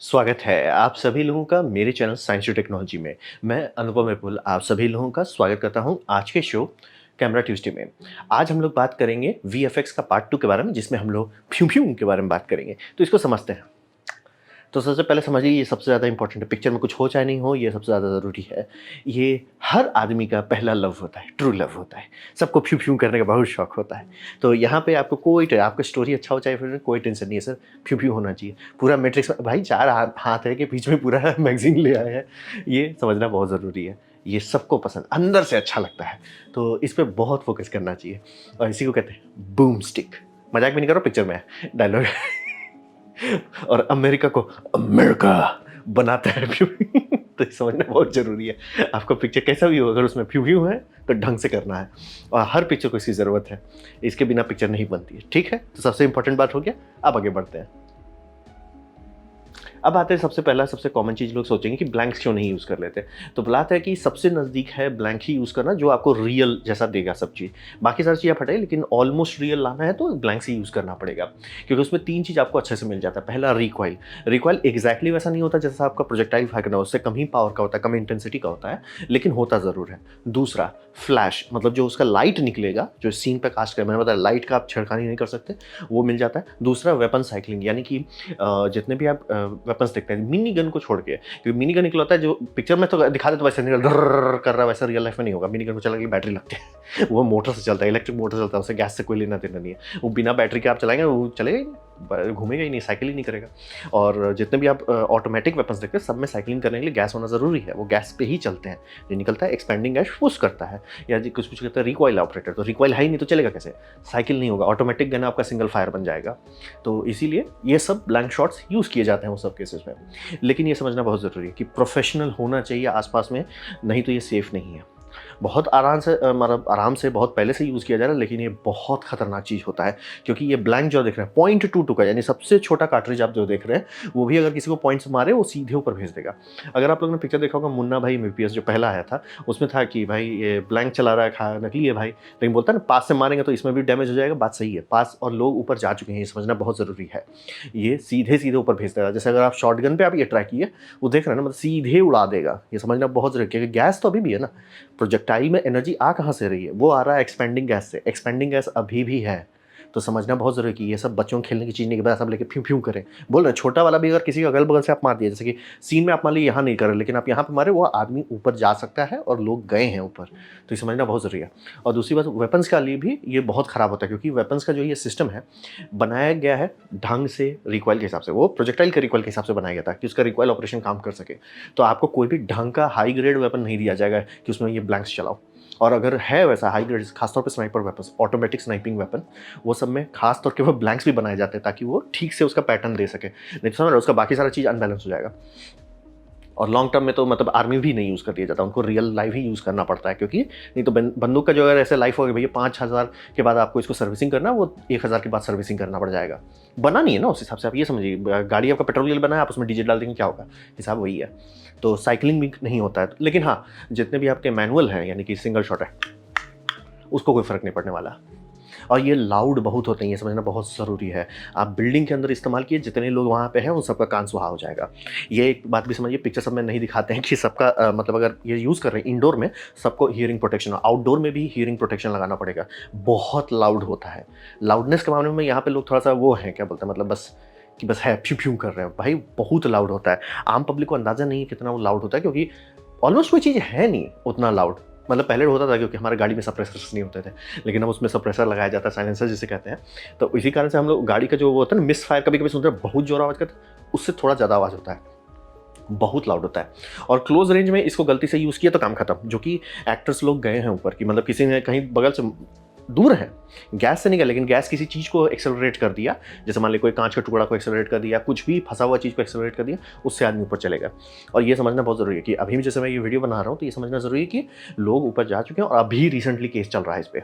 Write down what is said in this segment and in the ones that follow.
स्वागत है आप सभी लोगों का मेरे चैनल साइंस एंड टेक्नोलॉजी में। मैं अनुपम विपुल आप सभी लोगों का स्वागत करता हूं आज के शो कैमरा ट्यूसडे में। आज हम लोग बात करेंगे वीएफएक्स का पार्ट 2 के बारे में, जिसमें हम लोग फ्यू फ्यू के बारे में बात करेंगे। तो इसको समझते हैं। तो सबसे पहले समझिए, ये सबसे ज़्यादा इंपॉर्टेंट है। पिक्चर में कुछ हो चाहे नहीं हो, ये सबसे ज़्यादा ज़रूरी है। ये हर आदमी का पहला लव होता है, ट्रू लव होता है। सबको फ्यू फ्यू करने का बहुत शौक होता है। तो यहाँ पे आपको आपका स्टोरी अच्छा हो चाहे फिर कोई टेंशन नहीं है सर, फ्यू फ्यू होना चाहिए। पूरा मैट्रिक्स में भाई 4 हाथ है कि बीच में पूरा मैगज़ीन ले आए हैं, ये समझना बहुत ज़रूरी है। ये सबको पसंद अंदर से अच्छा लगता है, तो इस पे बहुत फ़ोकस करना चाहिए। और इसी को कहते हैं बूम स्टिक। मज़ाक भी नहीं कर रहा हूँ, पिक्चर में है डायलॉग। और अमेरिका को अमेरिका बनाता है फ्यू। तो ये समझना बहुत ज़रूरी है। आपका पिक्चर कैसा भी हो, अगर उसमें फ्यू फ्यू है तो ढंग से करना है। और हर पिक्चर को इसकी ज़रूरत है, इसके बिना पिक्चर नहीं बनती है। ठीक है, तो सबसे इंपॉर्टेंट बात हो गया। अब आगे बढ़ते हैं। अब आते हैं सबसे पहला, सबसे कॉमन चीज़ लोग सोचेंगे कि ब्लैंक्स क्यों नहीं यूज़ कर लेते। तो बात है कि सबसे नज़दीक है ब्लैंक ही यूज़ करना, जो आपको रियल जैसा देगा सब चीज़। बाकी सारी चीज़ आप हटाइए, लेकिन ऑलमोस्ट रियल लाना है तो ब्लैंक्स ही यूज़ करना पड़ेगा, क्योंकि उसमें 3 चीज़ आपको अच्छे से मिल जाता है। पहला, रिकॉइल। रिकॉइल एग्जैक्टली वैसा नहीं होता जैसा आपका प्रोजेक्टाइल फेंकना, उससे कम ही पावर का होता है, कम इंटेंसिटी का होता है, लेकिन होता ज़रूर है। दूसरा, फ्लैश, मतलब जो उसका लाइट निकलेगा, जो सीन पे कास्ट कर, मैंने बताया लाइट का आप छिड़कानी नहीं कर सकते, वो मिल जाता है। दूसरा, वेपन साइक्लिंग, यानी कि जितने भी आप वेपन्स देखते हैं मिनी गन को छोड़ के, क्योंकि मिनी गन निकला होता है जो पिक्चर में तो दिखा देते वैसे निकल डर कर रहा है, वैसा रियल लाइफ में नहीं होगा। मिनी गन को चलाने के लिए बैटरी लगती है। वो मोटर से चलता है, इलेक्ट्रिक मोटर चलता है, उससे गैस से कोई लेना देना नहीं है। वो बिना बैटरी के आप चलाएंगे, वो चलेगा ही नहीं, घूमेगा ही नहीं, साइकिल ही नहीं करेगा। और जितने भी आप ऑटोमेटिक वेपन्स देखते हैं, सब में साइकिलिंग करने के लिए गैस होना ज़रूरी है। वो गैस पे ही चलते हैं। जो निकलता है एक्सपेंडिंग गैस पुश करता है, या जी कुछ कहते हैं रिकॉइल ऑपरेटर। तो रिकॉइल है ही नहीं तो चलेगा कैसे, साइकिल नहीं होगा। ऑटोमेटिक गन आपका सिंगल फायर बन जाएगा। तो इसीलिए ये सब ब्लैंक शॉट्स यूज़ किए जाते हैं उस सब केसेस में। लेकिन ये समझना बहुत ज़रूरी है कि प्रोफेशनल होना चाहिए आसपास में, नहीं तो ये सेफ़ नहीं है। बहुत आराम से मतलब आराम से बहुत पहले से यूज़ किया जा रहा है, लेकिन ये बहुत खतरनाक चीज़ होता है, क्योंकि ये ब्लैंक जो देख रहे हैं .22 का, यानी सबसे छोटा कार्ट्रिज आप जो देख रहे हैं, वो भी अगर किसी को पॉइंट से मारे वो सीधे ऊपर भेज देगा। अगर आप लोगों ने पिक्चर देखा होगा मुन्ना भाई एमबीबीएस जो पहला आया था, उसमें था कि भाई ये ब्लैंक चला रहा है, नकली है भाई, लेकिन बोलता है ना पास से मारेंगे तो इसमें भी डैमेज हो जाएगा। बात सही है, पास और लोग ऊपर जा चुके हैं, ये समझना बहुत ज़रूरी है। ये सीधे सीधे ऊपर भेज देगा। जैसे अगर आप शॉटगन पे आप ये ट्राई किए, वो देख रहे हैं ना, मतलब सीधे उड़ा देगा। ये समझना बहुत ज़रूरी है, क्योंकि गैस तो अभी भी है ना, प्रोजेक्टाइल में एनर्जी आ कहाँ से रही है, वो आ रहा है एक्सपेंडिंग गैस से। एक्सपेंडिंग गैस अभी भी है। तो समझना बहुत ज़रूरी है कि ये सब बच्चों के खेलने की चीज़ नहीं, कि बस सब लेके फ्यू फ्यू करें। बोल रहे छोटा वाला भी अगर किसी के अगल बगल से आप मार दिए, जैसे कि सीन में आप मान लीजिए यहाँ नहीं कर रहे, लेकिन आप यहाँ पे मारे, वो आदमी ऊपर जा सकता है और लोग गए हैं ऊपर। तो ये समझना बहुत ज़रूरी है। और दूसरी बात, वेपन्स के लिए भी ये बहुत ख़राब होता है, क्योंकि वेपन्स का जो ये सिस्टम है बनाया गया है ढंग से रिकॉइल के हिसाब से, वो प्रोजेक्टाइल के रिकॉइल के हिसाब से बनाया गया था कि उसका रिकॉइल ऑपरेशन काम कर सके। तो आपको कोई भी ढंग का हाई ग्रेड वेपन नहीं दिया जाएगा कि उसमें ये ब्लैंक्स चलाओ। और अगर है वैसा हाई ग्रेड, खासतौर पे sniper weapons, automatic sniping weapon, वो सब में खास तौर के वो ब्लैंक्स भी बनाए जाते हैं, ताकि वो ठीक से उसका पैटर्न दे सके। नहीं तो समझ रहे, उसका बाकी सारा चीज़ अनबैलेंस हो जाएगा। और लॉन्ग टर्म में तो मतलब आर्मी भी नहीं यूज़ कर दिया जाता, उनको रियल लाइफ ही यूज़ करना पड़ता है, क्योंकि नहीं तो बंदूक का जो अगर ऐसे लाइफ हो गया भैया 5,000 के बाद आपको इसको सर्विसिंग करना है, वो 1,000 के बाद सर्विसिंग करना पड़ जाएगा। बना नहीं है ना उस हिसाब से। आप ये समझिए, गाड़ी आपका पेट्रोल के लिए बना है, आप उसमें डीजल डाल देंगे, क्या होगा, हिसाब वही है। तो साइकिलिंग भी नहीं होता है। लेकिन हाँ, जितने भी आपके मैनुअल हैं, यानी कि सिंगल शॉट है, उसको कोई फ़र्क नहीं पड़ने वाला। और ये लाउड बहुत होते हैं, ये समझना बहुत ज़रूरी है। आप बिल्डिंग के अंदर इस्तेमाल किए, जितने लोग वहाँ पे हैं उन सबका कान सुहा हो जाएगा। ये एक बात भी समझिए, पिक्चर सब में नहीं दिखाते हैं कि सबका मतलब अगर ये यूज़ कर रहे हैं इंडोर में, सबको हियरिंग प्रोटेक्शन, आउटडोर में भी हियरिंग प्रोटेक्शन लगाना पड़ेगा। बहुत लाउड होता है। लाउडनेस के मामले में यहाँ पे लोग थोड़ा-सा वो हैं, क्या बोलते हैं, मतलब बस कि बस है, फ्यू-फ्यू कर रहे हैं। भाई बहुत लाउड होता है। आम पब्लिक को अंदाज़ा नहीं है कितना वो लाउड होता है, क्योंकि ऑलमोस्ट कोई चीज़ है नहीं उतना लाउड। मतलब पहले होता था, क्योंकि हमारे गाड़ी में सप्रेसर्स नहीं होते थे, लेकिन अब उसमें सप्रेसर लगाया जाता है, साइलेंसर जिसे कहते हैं। तो इसी कारण से हम लोग गाड़ी का जो वो होता है ना, मिस फायर कभी-कभी सुनते हैं, बहुत ज़ोर आवाज़ करता है, उससे थोड़ा ज़्यादा आवाज़ होता है, बहुत लाउड होता है। और क्लोज रेंज में इसको गलती से यूज़ किया तो काम खत्म। जो कि एक्टर्स लोग गए हैं ऊपर, कि मतलब किसी ने कहीं बगल से दूर है, गैस से नहीं गया, लेकिन गैस किसी चीज़ को एक्सेलरेट कर दिया, जैसे मान लीजिए कोई कांच का टुकड़ा को एक्सेलरेट कर दिया, कुछ भी फंसा हुआ चीज़ को एक्सेलरेट कर दिया, उससे आदमी ऊपर चलेगा। और ये समझना बहुत ज़रूरी है कि अभी भी जैसे मैं ये वीडियो बना रहा हूँ, तो ये समझना ज़रूरी है कि लोग ऊपर जा चुके हैं और अभी रिसेंटली केस चल रहा है इस पे।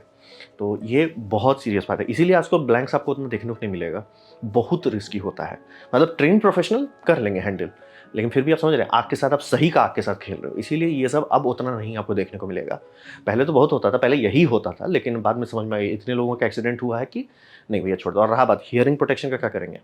तो ये बहुत सीरियस बात है, इसीलिए आज को ब्लैंक्स आपको उतना देखने को नहीं मिलेगा। बहुत रिस्की होता है। मतलब ट्रेन प्रोफेशनल कर लेंगे हैंडल, लेकिन फिर भी आप समझ रहे हैं, आग के साथ आप सही का आग के साथ खेल रहे हो, इसीलिए ये सब अब उतना नहीं आपको देखने को मिलेगा। पहले तो बहुत होता था, पहले यही होता था, लेकिन बाद में समझ में आया इतने लोगों का एक्सीडेंट हुआ है कि नहीं भैया छोड़ दो। और रहा बात हियरिंग प्रोटेक्शन का, क्या करेंगे?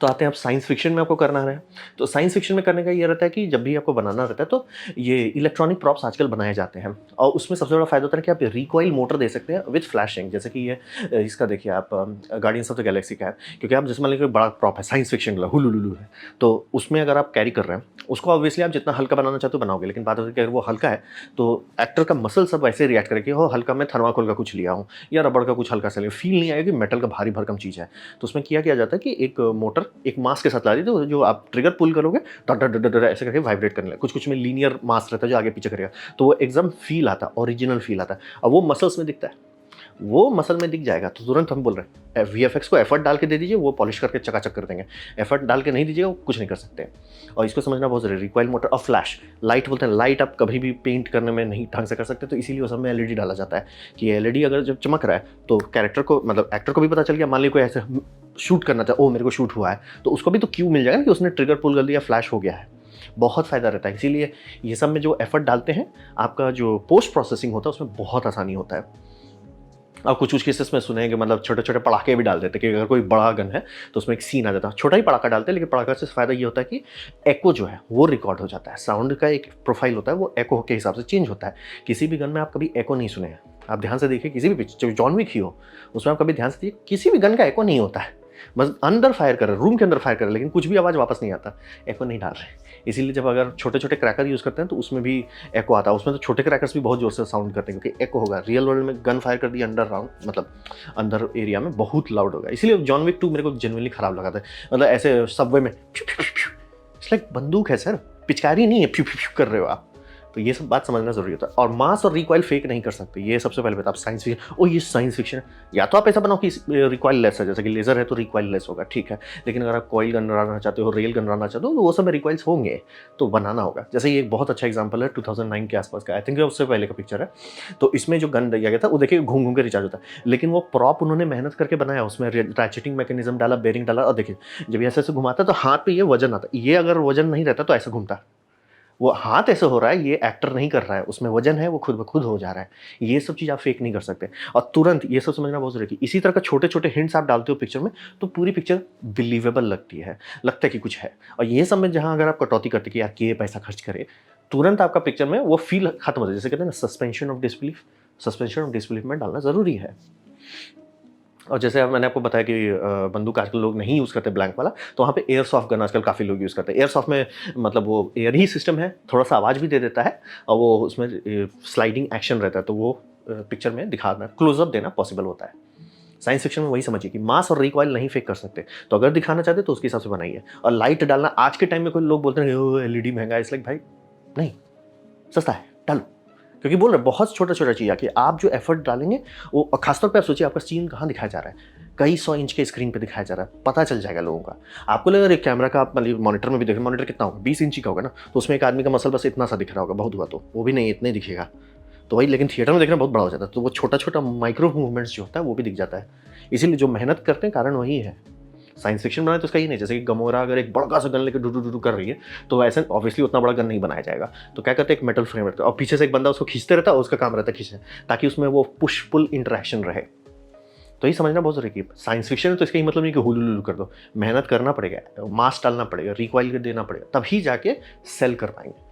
तो आते हैं आप साइंस फिक्शन में आपको करना है। तो साइंस फिक्शन में करने का ये रहता है कि जब भी आपको बनाना रहता है तो ये इलेक्ट्रॉनिक प्रॉप्स आजकल बनाए जाते हैं और उसमें सबसे बड़ा फायदा होता है कि आप रिकॉइल मोटर दे सकते हैं विद फ्लैशिंग। जैसे कि ये इसका देखिए आप गार्डियंस ऑफ द गैलेक्सी का है, क्योंकि आप जैसे मान लीजिए कोई बड़ा प्रॉप है साइंस फिक्शन का हुलुलुलु है, तो उसमें अगर आप कैरी कर रहे हैं उसको ऑब्वियसली आप जितना हल्का बनाना चाहते हो बनाओगे, लेकिन बात होती है कि अगर वो हल्का है तो एक्टर का मसल सब वैसे रिएक्ट करेगा कि हो हल्का मैं थर्माकोल का कुछ लिया हूँ या रबड़ का कुछ हल्का सा लिया, फील नहीं आएगा कि मेटल का भारी भरकम चीज़ है। तो उसमें किया जाता है कि एक मोटर एक मास के साथ ला दी, तो जो आप ट्रिगर पुल करोगे डट डट डट ऐसे करके वाइब्रेट करने लगे। कुछ कुछ में लीनियर मास रहता है जो आगे पीछे करेगा, तो वो एकदम फील आता है, ओरिजिनल फील आता है। अब वो मसल्स में दिखता है, वो मसल में दिख जाएगा तो तुरंत हम बोल रहे हैं वीएफएक्स को एफर्ट डाल के दे दीजिए, वो पॉलिश करके चकाचक कर देंगे। एफर्ट डाल के नहीं दीजिएगा वो कुछ नहीं कर सकते। और इसको समझना बहुत जरूरी है। रिकॉइल मोटर और फ्लैश लाइट बोलते हैं, लाइट आप कभी भी पेंट करने में नहीं ढंग से कर सकते, तो इसीलिए उस में एलईडी डाला जाता है कि एलईडी अगर जब चमक रहा है तो कैरेक्टर को मतलब एक्टर को भी पता चल गया। मान लीजिए कोई ऐसे शूट करना चाहे, ओ मेरे को शूट हुआ है, तो उसको भी तो क्यू मिल जाएगा कि उसने ट्रिगर पुल कर दिया, फ्लैश हो गया है। बहुत फ़ायदा रहता है। इसीलिए ये सब में जो एफर्ट डालते हैं आपका जो पोस्ट प्रोसेसिंग होता है उसमें बहुत आसानी होता है। और कुछ कुछ केसेस में सुने कि मतलब छोटे छोटे पटाखे भी डाल देते कि अगर कोई बड़ा गन है तो उसमें एक सीन आ जाता है, छोटा ही पटाखा डालते हैं, लेकिन पटाखा से फ़ायदा ये होता है कि एको जो है वो रिकॉर्ड हो जाता है। साउंड का एक प्रोफाइल होता है, वो एको के हिसाब से चेंज होता है। किसी भी गन में आप कभी एको नहीं सुने हैं, आप ध्यान से देखिए, किसी भी पिक्चर जॉन विक ही हो उसमें आप कभी ध्यान से देखिए किसी भी गन का एको नहीं होता है। बस अंदर फायर कर रहे, रूम के अंदर फायर कर रहे, लेकिन कुछ भी आवाज़ वापस नहीं आता, एको नहीं डाल रहे। इसीलिए जब अगर छोटे छोटे क्रैकर यूज़ करते हैं तो उसमें भी एको आता है। उसमें तो छोटे क्रैकर्स भी बहुत जोर से साउंड करते हैं क्योंकि एको होगा। रियल वर्ल्ड में गन फायर कर दिया अंडर राउंड, मतलब अंदर एरिया में बहुत लाउड होगा। इसीलिए जॉन विक 2 मेरे को जेन्युइनली खराब लगा था। मतलब ऐसे सबवे में इट्स लाइक बंदूक है सर, पिचकारी नहीं है, फ्यू फ्यू फ्यू कर रहे हो आप। तो ये सब बात समझना जरूरी होता है। और मास और रिकॉइल फेक नहीं कर सकते, ये सबसे पहले बता। आप साइंस फिक्शन, ओ ये साइंस फिक्शन है, या तो आप ऐसा बनाओ कि रिकॉइल लेस है, जैसे कि लेजर है तो रिकॉइल लेस होगा, ठीक है। लेकिन अगर आप कॉइल गन बनाना चाहते हो, रेल गन बनाना चाहते हो, तो वो सब में रिकॉइल्स होंगे, तो बनाना होगा। जैसे ये एक बहुत अच्छा एग्जाम्पल है 2009 के आसपास का, आई थिंक उससे पहले का पिक्चर है। तो इसमें जो गन दिया गया था वो देखिए घूम घूम के रिचार्ज होता है, लेकिन वो प्रॉप उन्होंने मेहनत करके बनाया, उसमें रैचेटिंग मैकेनिज्म डाला, बेरिंग डाला, और देखिए जब ऐसे ऐसे घुमाता तो हाथ पे ये वजन आता। ये अगर वजन नहीं रहता तो ऐसे घूमता, वो हाथ ऐसे हो रहा है, ये एक्टर नहीं कर रहा है, उसमें वजन है, वो खुद ब खुद हो जा रहा है। ये सब चीज़ आप फेक नहीं कर सकते। और तुरंत ये सब समझना बहुत जरूरी है। इसी तरह का छोटे छोटे हिंट्स आप डालते हो पिक्चर में तो पूरी पिक्चर बिलीवेबल लगती है, लगता है कि कुछ है। और ये सब में जहाँ अगर आप कटौती करते कि यार ये पैसा खर्च करे, तुरंत आपका पिक्चर में वो फील खत्म हो जाए। जैसे कहते हैं ना suspension of disbelief, suspension of disbelief में डालना ज़रूरी है। और जैसे अब मैंने आपको बताया कि बंदूक आजकल लोग नहीं यूज़ करते ब्लैंक वाला, तो वहाँ पे एयर सॉफ्ट गन आजकल काफ़ी लोग यूज़ करते हैं। एयर सॉफ्ट में मतलब वो एयर ही सिस्टम है, थोड़ा सा आवाज़ भी दे देता है और वो उसमें स्लाइडिंग एक्शन रहता है, तो वो पिक्चर में दिखाना, क्लोजअप देना पॉसिबल होता है। साइंस फिक्शन में वही समझिए कि मास और रिकॉइल नहीं फेक कर सकते, तो अगर दिखाना चाहते तो उसके हिसाब से बनाइए। और लाइट डालना आज के टाइम में कोई लोग बोलते हैं एलईडी महंगा है, इसलिए भाई नहीं, सस्ता है डालो, क्योंकि बोल रहे बहुत छोटा छोटा चीज़ है कि आप जो एफर्ट डालेंगे वो, खासतौर पे आप सोचिए आपका सीन कहाँ दिखाया जा रहा है, कई 100 इंच के स्क्रीन पे दिखाया जा रहा है, पता चल जाएगा लोगों का। आपको लगेगा एक कैमरा का आप मतलब मॉनिटर में भी देखें, मॉनिटर कितना होगा 20 इंची का होगा ना, तो उसमें एक आदमी का मसल बस इतना सा दिख रहा होगा, बहुत हुआ तो वो भी नहीं इतना ही दिखेगा, तो वही। लेकिन थिएटर में देखना बहुत बड़ा हो जाता है, तो वो छोटा छोटा माइक्रो मूवमेंट्स जो होता है वो भी दिख जाता है। इसीलिए जो मेहनत करते हैं कारण वही है। साइंस फिक्शन बनाए तो उसका ये नहीं, जैसे कि गमोरा अगर एक बड़ा सा गन लेकर डू डू डू कर रही है तो ऐसे ऑब्वियसली उतना बड़ा गन नहीं बनाया जाएगा, तो क्या करते हैं एक मेटल फ्रेम रहता है और पीछे से एक बंदा उसको खींचते रहता है, उसका काम रहता है खींचना, ताकि उसमें वो पुश पुल इंटरेक्शन रहे। तो ये समझना बहुत जरूरी है। साइंस फिक्शन है तो इसका ही मतलब नहीं कि हुलुलुलु कर दो, मेहनत करना पड़ेगा, मास डालना पड़ेगा, रिकॉइल देना पड़ेगा, तभी जाके सेल कर पाएंगे।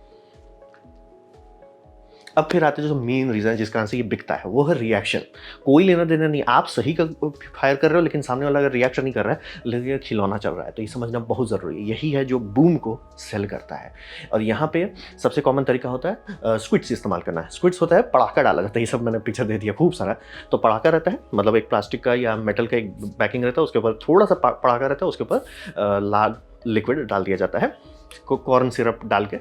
अब फिर आते हैं जो मेन रीज़न जिस कारण से ये बिकता है, वो है रिएक्शन। कोई लेना देना नहीं, आप सही का फायर कर रहे हो लेकिन सामने वाला अगर रिएक्शन नहीं कर रहा है, लेकिन खिलौना चल रहा है, तो ये समझना बहुत ज़रूरी है। यही है जो बूम को सेल करता है। और यहाँ पे सबसे कॉमन तरीका होता है स्क्विड्स इस्तेमाल करना है। स्क्विड्स होता है पटाखा डाला जाता है, ये सब मैंने पिक्चर दे दिया खूब सारा। तो पटाखा रहता है, मतलब एक प्लास्टिक का या मेटल का एक पैकिंग रहता है, उसके ऊपर थोड़ा सा पटाखा रहता है, उसके ऊपर लाल लिक्विड डाल दिया जाता है, कॉर्न सिरप डाल के,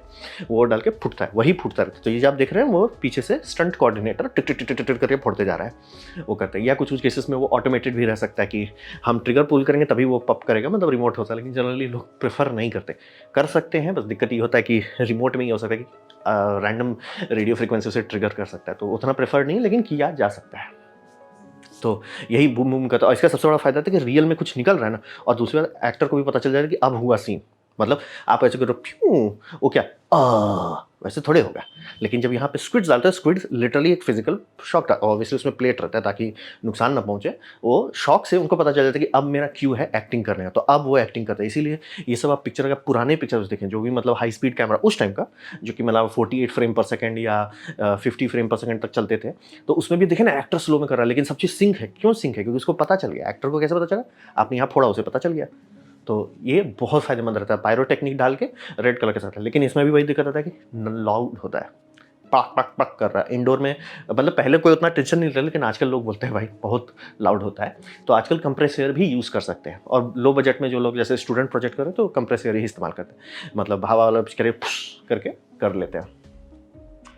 वो डाल के फूटता है, वही फूटता रहता है। तो ये जो आप देख रहे हैं वो पीछे से स्टंट कोऑर्डिनेटर टिक टिक टिक टिक करके फोड़ते जा रहा है, वो करते हैं। या कुछ कुछ केसेस में वो ऑटोमेटेड भी रह सकता है कि हम ट्रिगर पुल करेंगे तभी वो पप करेगा, मतलब रिमोट होता है, लेकिन जनरली लोग प्रेफर नहीं करते। कर सकते हैं, बस दिक्कत ये होता है कि रिमोट में ही हो सकता है कि रैंडम रेडियो फ्रिक्वेंसी से ट्रिगर कर सकता है, तो उतना प्रेफर नहीं, लेकिन किया जा सकता है। तो यही बूम बूम का। तो इसका सबसे बड़ा फायदा था कि रियल में कुछ निकल रहा है ना, और दूसरी बात एक्टर को भी पता चल जाएगा कि अब हुआ सीन, मतलब आप ऐसे करो फ्यू, वो क्या वैसे थोड़े होगा। लेकिन जब यहाँ पे स्क्विड्स डालते हैं, स्क्विड्स लिटरली एक फिजिकल शॉक, ऑब्वियसली उसमें प्लेट रहता है ताकि नुकसान ना पहुंचे। वो शॉक से उनको पता चल जाता है कि अब मेरा क्यू है एक्टिंग करने का, तो अब वो एक्टिंग करते हैं। इसीलिए ये सब आप पिक्चर, अगर पुराने पिक्चर्स देखें जो भी मतलब हाई स्पीड कैमरा उस टाइम का, जो कि मतलब 48 फ्रेम पर सेकंड या 50 फ्रेम पर सेकंड तक चलते थे, तो उसमें भी देखें ना एक्टर स्लो में कर रहा है, लेकिन सब चीज़ सिंक है। क्यों सिंक है? क्योंकि उसको पता चल गया। एक्टर को कैसे पता चला? आपने यहाँ फोड़ा, उसे पता चल गया। तो ये बहुत फायदेमंद रहता है पायरो टेक्निक डाल के रेड कलर के साथ है। लेकिन इसमें भी वही दिक्कत आता है कि लाउड होता है, पक पक पक कर रहा है इंडोर में। मतलब पहले कोई उतना टेंशन नहीं था, लेकिन आजकल लोग बोलते हैं भाई बहुत लाउड होता है। तो आजकल कंप्रेस एयर भी यूज़ कर सकते हैं, और लो बजट में जो लोग जैसे स्टूडेंट प्रोजेक्ट करें तो कंप्रेस एयर ही इस्तेमाल करते हैं, मतलब हवा वाला करे करके कर लेते हैं।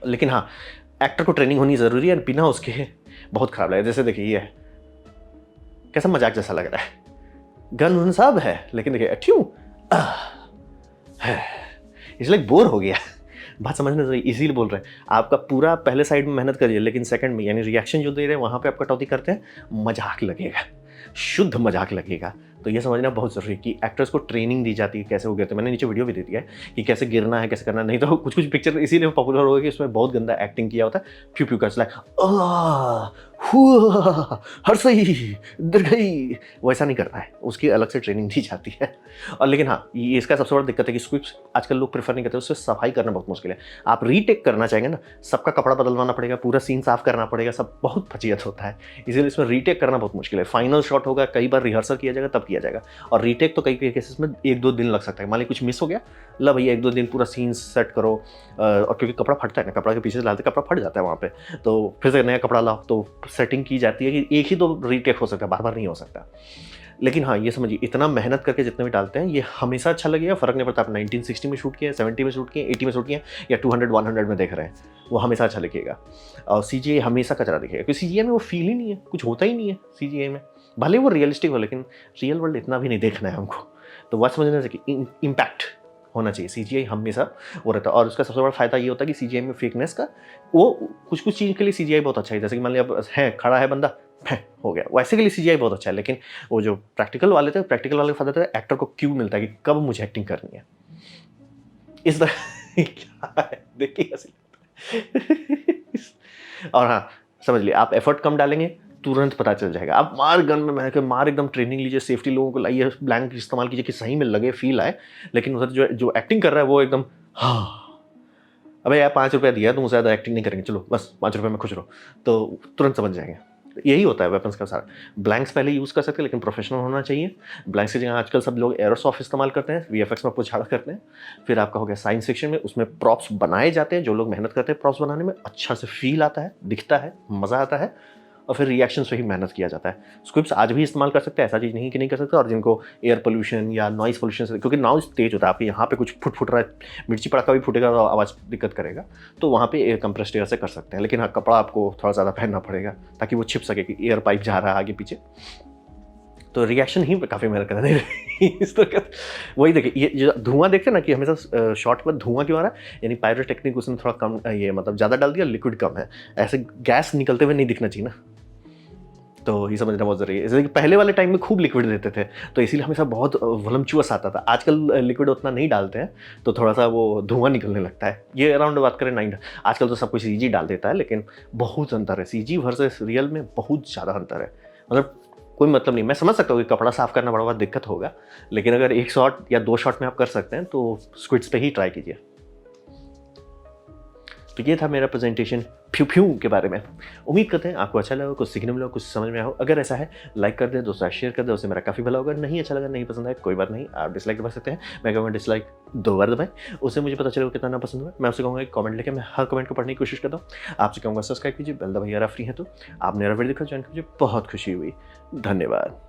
लेकिन हाँ, एक्टर को ट्रेनिंग होनी ज़रूरी है, बिना उसके बहुत खराब लगे। जैसे देखिए ये है, कैसा मजाक जैसा लग रहा है, गन उन सब है, लेकिन देखिए अट्यू इसलिए बोर हो गया। बात समझने से इसीलिए बोल रहे हैं, आपका पूरा पहले साइड में मेहनत करिए, लेकिन सेकंड में यानी रिएक्शन जो दे रहे हैं वहाँ पे आप कटौती करते हैं, मजाक लगेगा, शुद्ध मजाक लगेगा। तो ये समझना बहुत ज़रूरी है कि एक्टर्स को ट्रेनिंग दी जाती है कैसे वो गिरते हैं। मैंने नीचे वीडियो भी दे दिया है कि कैसे गिरना है, कैसे करना। नहीं तो कुछ कुछ पिक्चर इसीलिए पॉपुलर हो गए कि उसमें बहुत गंदा एक्टिंग किया होता है, फ्यू फ्यू कर हर सही गिर गई, वैसा नहीं करना है, उसकी अलग से ट्रेनिंग दी जाती है। और लेकिन हाँ, ये इसका सबसे बड़ा दिक्कत है कि स्क्रिप्ट आजकल लोग प्रेफर नहीं करते, उससे सफाई करना बहुत मुश्किल है। आप रीटेक करना चाहेंगे ना, सबका कपड़ा बदलवाना पड़ेगा, पूरा सीन साफ करना पड़ेगा, सब बहुत फजीयत होता है। इसीलिए इसमें रीटेक करना बहुत मुश्किल है। फाइनल शॉट होगा, कई बार रिहर्सल किया जाएगा तब किया जाएगा, और रीटेक तो कई कई केसेस में 1-2 दिन लग सकता है। मान ली कुछ मिस हो गया, ला भैया 1-2 दिन पूरा सीन सेट करो, और क्योंकि कपड़ा फटता है ना, कपड़ा के पीछे से डालते कपड़ा फट जाता है वहाँ पे, तो फिर से नया कपड़ा लाओ, तो सेटिंग की जाती है कि एक ही तो रीटेक हो सकता है, बार बार नहीं हो सकता। लेकिन हाँ, ये समझिए इतना मेहनत करके जितने भी डालते हैं ये हमेशा अच्छा लगेगा, फर्क नहीं पड़ता आप 1960 में शूट किए, 70 में शूट किए, 80 में शूट किए, या 200-100 में देख रहे हैं, वो हमेशा अच्छा लिखेगा। और CGI हमेशा कचरा दिखेगा, क्योंकि CGI में वो फील ही नहीं है, कुछ होता ही नहीं है CGI में। भले वो रियलिस्टिक हो, लेकिन रियल वर्ल्ड इतना भी नहीं देखना है हमको। तो बात समझना चाहिए कि इम्पैक्ट होना चाहिए। CGI हमेशा वो रहता है, और उसका सबसे बड़ा फायदा ये होता है कि CGI में फेकनेस का, वो कुछ कुछ चीज़ के लिए CGI बहुत अच्छा है। जैसे कि मान लिया अब है खड़ा है बंदा, हो गया, वैसे के लिए CGI बहुत अच्छा है। लेकिन वो जो प्रैक्टिकल वाले थे, प्रैक्टिकल वाले का फायदा था एक्टर को क्यों मिलता है कि कब मुझे एक्टिंग करनी है, इस तरह क्या है देखिए कैसे और हाँ, समझ लिया, आप एफर्ट कम डालेंगे तुरंत पता चल जाएगा। आप मार गन में मैंने मार एकदम ट्रेनिंग लीजिए, सेफ्टी लोगों को लाइए, ब्लैंक इस्तेमाल कीजिए कि सही में लगे, फील आए। लेकिन उधर जो जो एक्टिंग कर रहा है वो एकदम हाँ, अबे यार 5 रुपया दिया तुम, उससे ज़्यादा एक्टिंग नहीं करेंगे, चलो बस 5 रुपये में खुश रहो, तो तुरंत समझ जाएंगे। यही होता है वेपन्स का सारा। ब्लैंक्स पहले यूज़ कर सकते हैं, लेकिन प्रोफेशनल होना चाहिए। ब्लैंक्स की जगह आजकल सब लोग एयरोसॉफ्ट इस्तेमाल करते हैं, VFX में पुछाड़ा करते हैं। फिर आपका हो गया साइंस फिक्शन में, उसमें प्रॉप्स बनाए जाते हैं, जो लोग मेहनत करते हैं प्रॉप्स बनाने में, अच्छा से फील आता है, दिखता है, मज़ा आता है, और फिर रिएक्शन से ही मेहनत किया जाता है। स्क्रिप्ट्स आज भी इस्तेमाल कर सकते हैं, ऐसा चीज़ नहीं कि नहीं कर सकते। और जिनको एयर पोल्यूशन या नॉइस पोल्यूशन से, क्योंकि नॉइस तेज होता है, आपके यहाँ पे कुछ फुट रहा है, मिर्ची पड़ाका भी फूटेगा तो आवाज़ दिक्कत करेगा, तो वहाँ पे एयर कंप्रेस्ड एयर से कर सकते हैं। लेकिन हाँ, कपड़ा आपको थोड़ा ज़्यादा पहनना पड़ेगा ताकि वो छिप सके कि एयर पाइप जा रहा है आगे पीछे। तो रिएक्शन ही काफ़ी मेहनत करना है इस तरह का। वही देखिए, ये जो धुआं देखते हैं ना कि हमेशा शॉट पर धुआं क्यों आ रहा है, यानी पायरो टेक्निक उसने थोड़ा कम, ये मतलब ज़्यादा डाल दिया, लिक्विड कम है, ऐसे गैस निकलते हुए नहीं दिखना चाहिए ना। तो ये समझना बहुत ज़रूरी है। जैसे कि पहले वाले टाइम में खूब लिक्विड देते थे, तो इसीलिए हमेशा बहुत वॉलम्चुअस आता था। आजकल लिक्विड उतना नहीं डालते हैं, तो थोड़ा सा वो धुआं निकलने लगता है। ये अराउंड बात करें 9, आजकल तो सब कुछ CG डाल देता है, लेकिन बहुत अंतर है, CG वर्सेस रियल में बहुत ज़्यादा अंतर है। मतलब कोई मतलब नहीं, मैं समझ सकता हूँ कि कपड़ा साफ़ करना बड़ा दिक्कत होगा, लेकिन अगर 1 शॉट या 2 शॉट में आप कर सकते हैं तो स्क्विड्स पे ही ट्राई कीजिए। तो ये था मेरा प्रेजेंटेशन फ्यू फ्यू के बारे में। उम्मीद करते हैं आपको अच्छा लगा, कुछ सीखने मिला, कुछ समझ में आया हो। अगर ऐसा है, लाइक कर दें, दोस्तों शेयर कर दें, उससे मेरा काफ़ी भला होगा। नहीं अच्छा लगा, नहीं पसंद आया, कोई बात नहीं, आप डिसलाइक दबा सकते हैं। मैं कहूँगा डिसलाइक 2 बार दबाएं, उससे मुझे पता चलेगा कितना ना पसंद हुआ। मैं उससे कहूँगा एक कमेंट लेके मैं हर कमेंट को पढ़ने की कोशिश करता हूँ। आपसे कहूँगा सब्सक्राइब कीजिए, बेल दबाइए, अगर आप फ्री हैं तो। आप मेरा वीडियो देखो, ज्वाइन कीजिए, बहुत खुशी हुई। धन्यवाद।